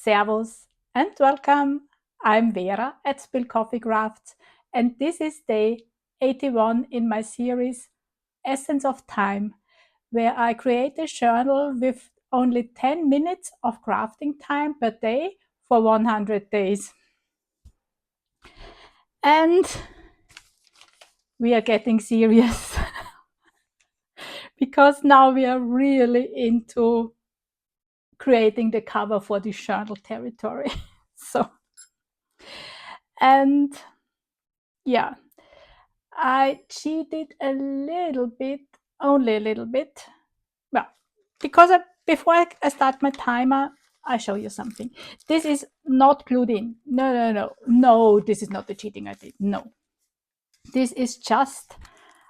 Servus and welcome. I'm Vera at Spill Coffee Crafts, and this is day 81 in my series Essence of Time, where I create a journal with only 10 minutes of crafting time per day for 100 days. And we are getting serious because now we are really into creating the cover for the journal territory. And yeah, I cheated a little bit, only a little bit. Well, because before I start my timer, I show you something. This is not glued in. No, this is not the cheating I did. No, this is just,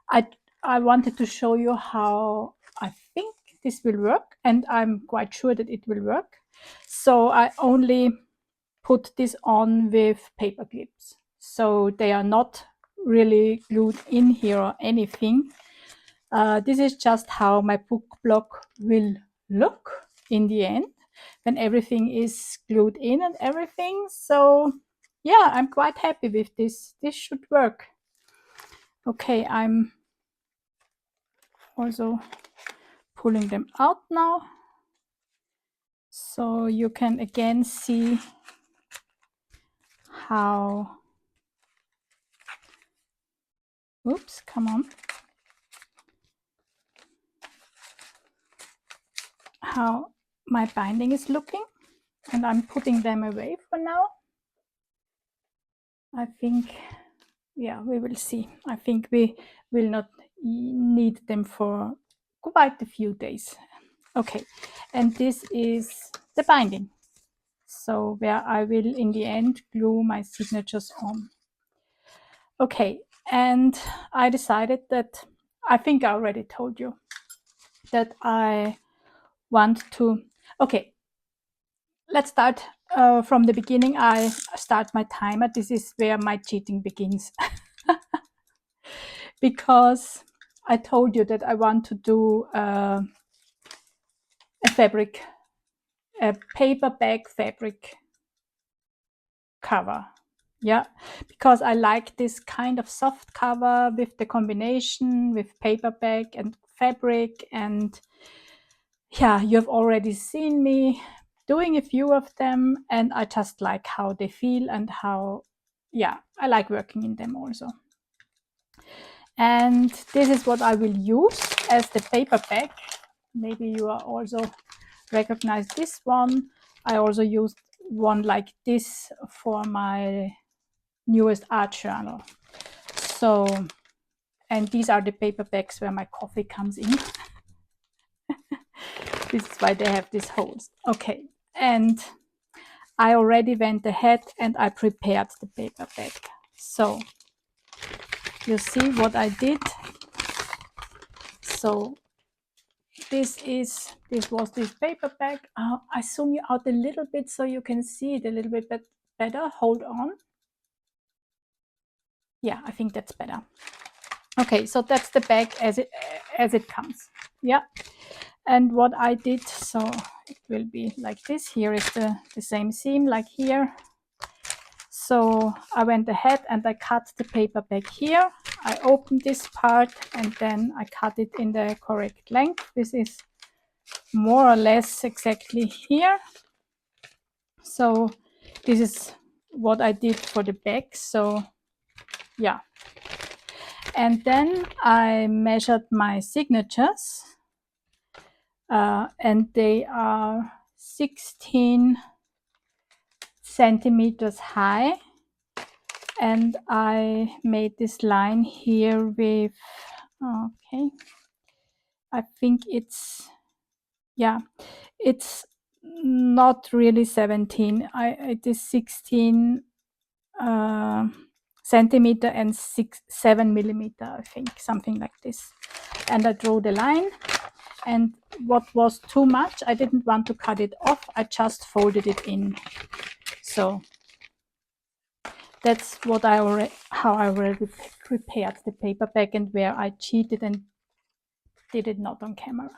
I wanted to show you how I think this will work, and I'm quite sure that it will work. So I only put this on with paper clips. So they are not really glued in here or anything. This is just how my book block will look in the end when everything is glued in and everything. So yeah, I'm quite happy with this. This should work. Okay, I'm also pulling them out now. So you can again see how, oops, come on. How my binding is looking, and I'm putting them away for now. I think, yeah, we will see. I think we will not need them for quite a few days. Okay, and this is the binding. So where I will in the end glue my signatures on. Okay, and I decided that, I think I already told you, that I want to, okay, let's start from the beginning. I start my timer. This is where my cheating begins. Because I told you that I want to do a paper bag fabric cover. Yeah, because I like this kind of soft cover with the combination with paper bag and fabric. And yeah, you have already seen me doing a few of them, and I just like how they feel and how, yeah, I like working in them also. And this is what I will use as the paper bag. Maybe you are also recognize this one. I also used one like this for my newest art journal. So, and these are the paper bags where my coffee comes in. This is why they have these holes. Okay, and I already went ahead and I prepared the paper bag. So you see what I did. So this was this paper bag. I zoom you out a little bit so you can see it a little bit better. Hold on. Yeah, I think that's better. Okay, so that's the bag as it comes. Yeah, and what I did, so it will be like this. Here is the same seam like here. So I went ahead and I cut the paper bag here. I opened this part and then I cut it in the correct length. This is more or less exactly here. So this is what I did for the bag. So yeah. And then I measured my signatures, and they are 16 centimeters high. And I made this line here with, okay, I think it's, yeah, it's not really 17. It is 16 centimeter and 7 millimeter, I think, something like this. And I drew the line. And what was too much, I didn't want to cut it off. I just folded it in. So that's what how I already prepared the paper bag, and where I cheated and did it not on camera.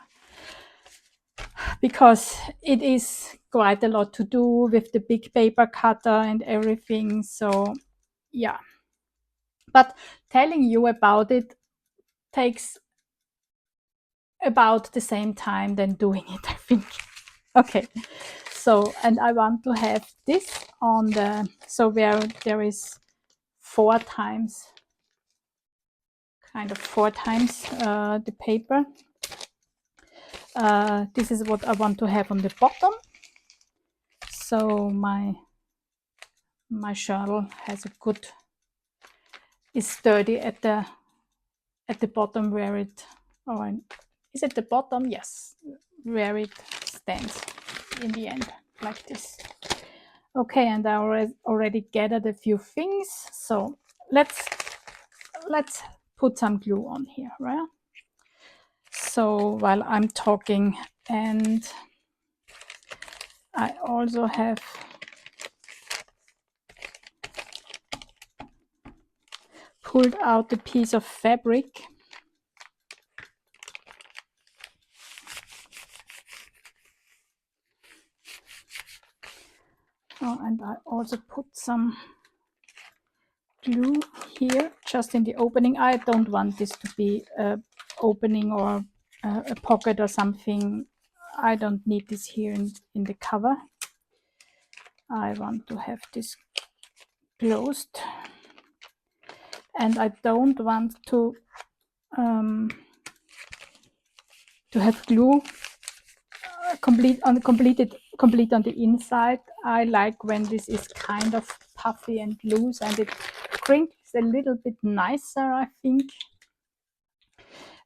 because it is quite a lot to do with the big paper cutter and everything. So yeah, but telling you about it takes about the same time than doing it, I think. Okay, so, and I want to have this on the, so where there is 4 times, kind of 4 times the paper. This is what I want to have on the bottom. So my journal has a good, is sturdy at the bottom where it, or is it the bottom? Yes, where it stands in the end, like this. Okay, and I already gathered a few things, so let's put some glue on here, right? So while I'm talking, and I also have pulled out a piece of fabric. Oh, and I also put some glue here, just in the opening. I don't want this to be an opening or a pocket or something. I don't need this here in the cover. I want to have this closed, and I don't want to have glue complete on the inside. I like when this is kind of puffy and loose, and it crinkles a little bit nicer, I think,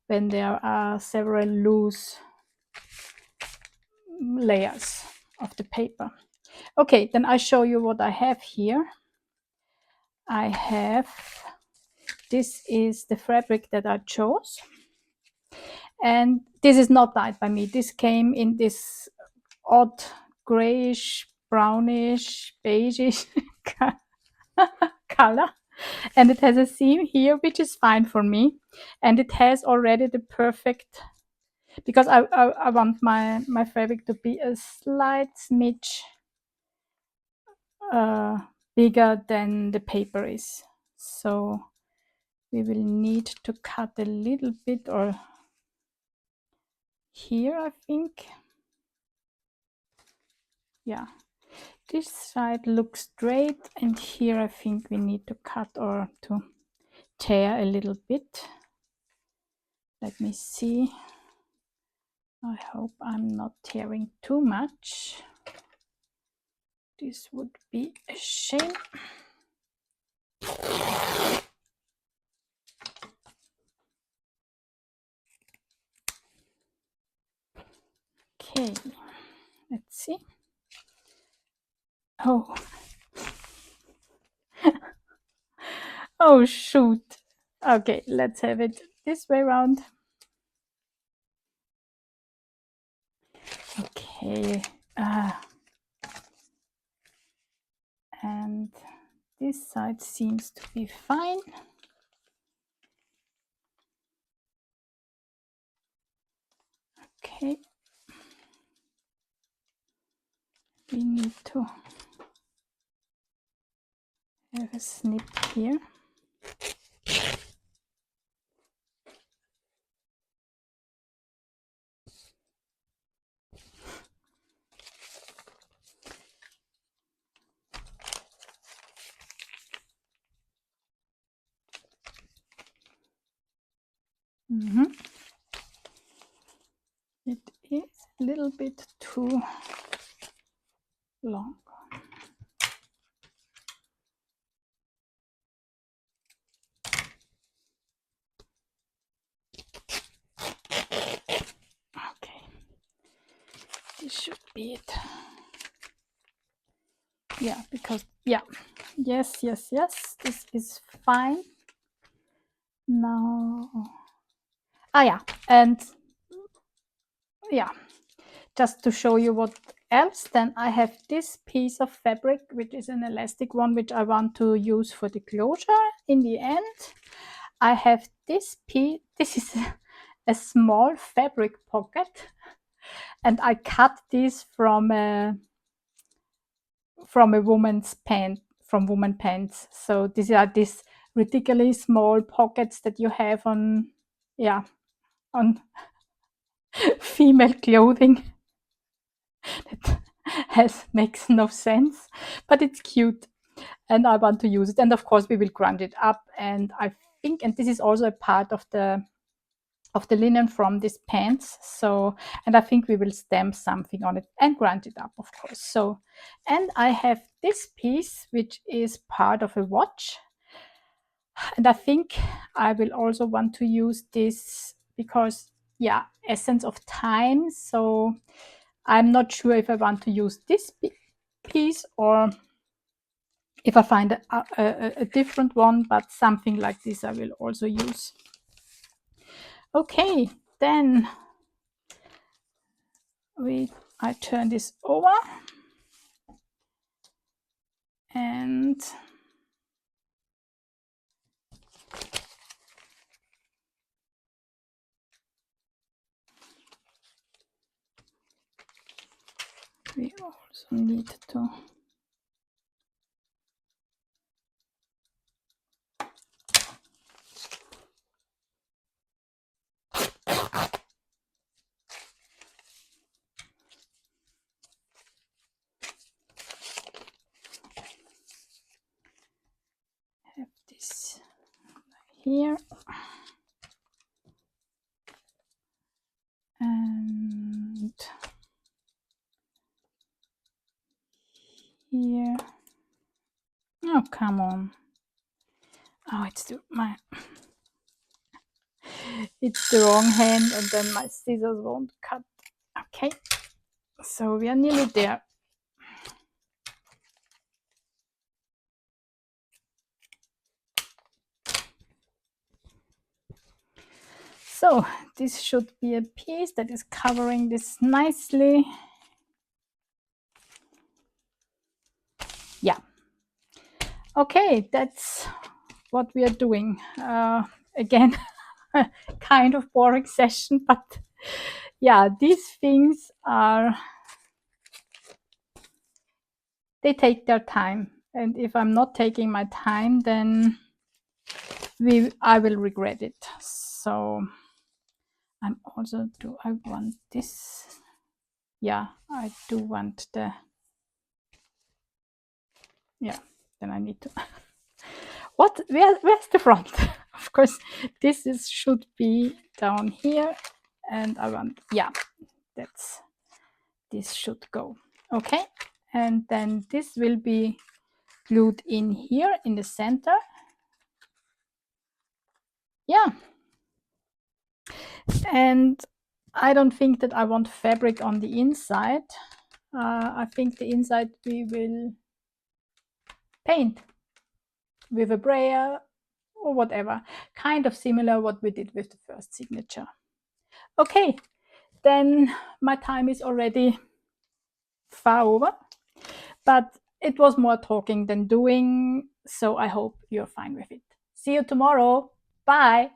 when there are several loose layers of the paper. Okay, then I show you what I have here. I have, this is the fabric that I chose, and this is not dyed by me. This came in this odd grayish, brownish, beigeish color, and it has a seam here, which is fine for me, and it has already the perfect, because I want my fabric to be a slight smidge bigger than the paper is. So we will need to cut a little bit, or here, I think. Yeah, this side looks straight, and here I think we need to cut or to tear a little bit. Let me see. I hope I'm not tearing too much. This would be a shame. Okay, let's see. Oh. Oh, shoot. Okay, let's have it this way around. Okay. And this side seems to be fine. Okay. We need to have a snip here. It is a little bit too long. Okay, this should be it. Yeah, because, yeah, yes, this is fine. Now, yeah, and yeah, just to show you what else, then I have this piece of fabric, which is an elastic one, which I want to use for the closure in the end. I have this piece. This is a small fabric pocket, And I cut this from a woman's pant, from woman pants. So these are these ridiculously small pockets that you have on, yeah, on female clothing. That makes no sense, but it's cute, and I want to use it. And of course, we will grunge it up. And I think, and this is also a part of the linen from these pants. So, and I think we will stamp something on it and grunge it up, of course. So, and I have this piece, which is part of a watch. And I think I will also want to use this because, yeah, essence of time. So I'm not sure if I want to use this piece or if I find a different one, but something like this I will also use. Okay, then I turn this over and we also need to have this here and here. Oh, come on. Oh, it's it's the wrong hand, and then my scissors won't cut. Okay, so we are nearly there. So this should be a piece that is covering this nicely. Yeah. Okay, that's what we are doing. Again, kind of boring session, but yeah, these things they take their time. And if I'm not taking my time, then I will regret it. So I'm also, do I want this? Yeah, I do want yeah, then I need to, where's the front? Of course, this should be down here, and I want, yeah, this should go. Okay, and then this will be glued in here in the center. Yeah, and I don't think that I want fabric on the inside. I think the inside we will paint with a brayer or whatever, kind of similar what we did with the first signature. Okay, then my time is already far over, but it was more talking than doing, so I hope you're fine with it. See you tomorrow. Bye.